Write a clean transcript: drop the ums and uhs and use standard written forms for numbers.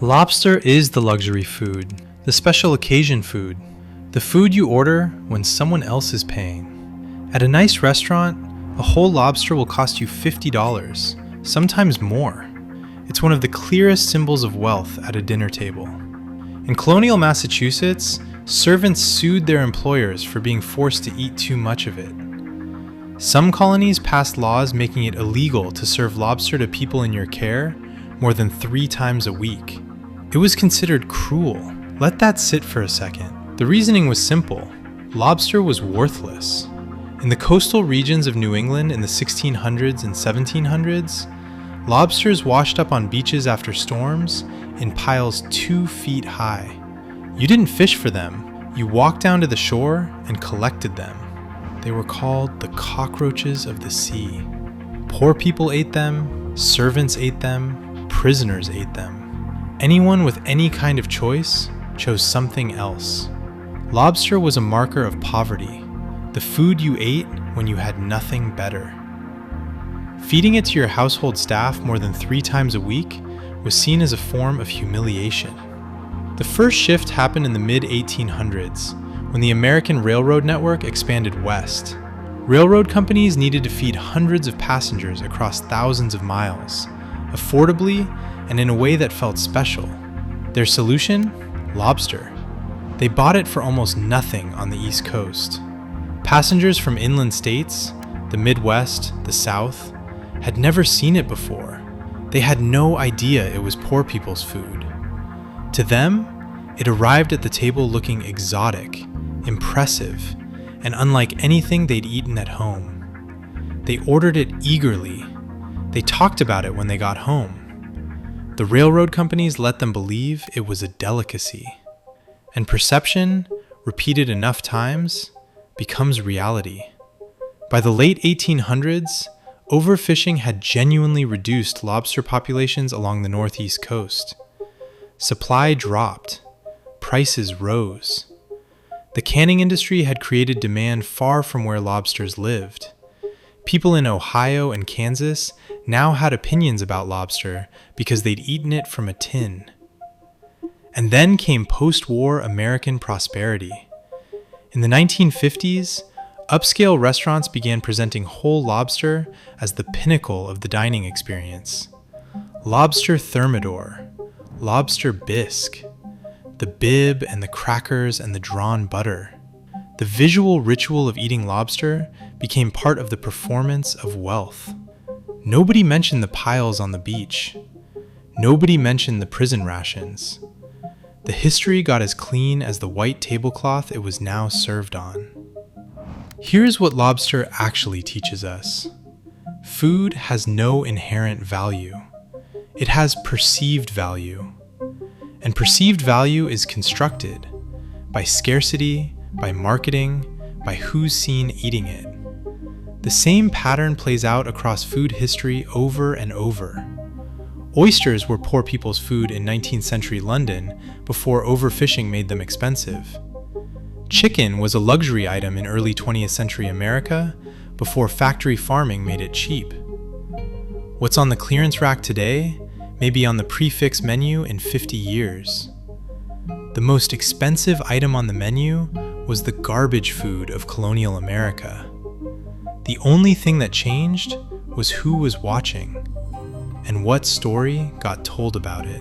Lobster is the luxury food, the special occasion food, the food you order when someone else is paying. At a nice restaurant, a whole lobster will cost you $50, sometimes more. It's one of the clearest symbols of wealth at a dinner table. In colonial Massachusetts, servants sued their employers for being forced to eat too much of it. Some colonies passed laws making it illegal to serve lobster to people in your care more than 3 times a week. It was considered cruel. Let that sit for a second. The reasoning was simple. Lobster was worthless. In the coastal regions of New England in the 1600s and 1700s, lobsters washed up on beaches after storms in piles 2 feet high. You didn't fish for them. You walked down to the shore and collected them. They were called the cockroaches of the sea. Poor people ate them, servants ate them, prisoners ate them. Anyone with any kind of choice chose something else. Lobster was a marker of poverty, the food you ate when you had nothing better. Feeding it to your household staff more than 3 times a week was seen as a form of humiliation. The first shift happened in the mid-1800s, when the American railroad network expanded west. Railroad companies needed to feed hundreds of passengers across thousands of miles, affordably and in a way that felt special. Their solution? Lobster. They bought it for almost nothing on the East Coast. Passengers from inland states, the Midwest, the South, had never seen it before. They had no idea it was poor people's food. To them, it arrived at the table looking exotic, impressive, and unlike anything they'd eaten at home. They ordered it eagerly. They talked about it when they got home. The railroad companies let them believe it was a delicacy. And perception, repeated enough times, becomes reality. By the late 1800s, overfishing had genuinely reduced lobster populations along the northeast coast. Supply dropped. Prices rose. The canning industry had created demand far from where lobsters lived. People in Ohio and Kansas now had opinions about lobster because they'd eaten it from a tin. And then came post-war American prosperity. In the 1950s, upscale restaurants began presenting whole lobster as the pinnacle of the dining experience. Lobster thermidor, lobster bisque, the bib and the crackers and the drawn butter. The visual ritual of eating lobster became part of the performance of wealth. Nobody mentioned the piles on the beach. Nobody mentioned the prison rations. The history got as clean as the white tablecloth it was now served on. Here's what lobster actually teaches us. Food has no inherent value. It has perceived value. And perceived value is constructed by scarcity, by marketing, by who's seen eating it. The same pattern plays out across food history over and over. Oysters were poor people's food in 19th century London before overfishing made them expensive. Chicken was a luxury item in early 20th century America before factory farming made it cheap. What's on the clearance rack today may be on the prix fixe menu in 50 years. The most expensive item on the menu was the garbage food of colonial America. The only thing that changed was who was watching and what story got told about it.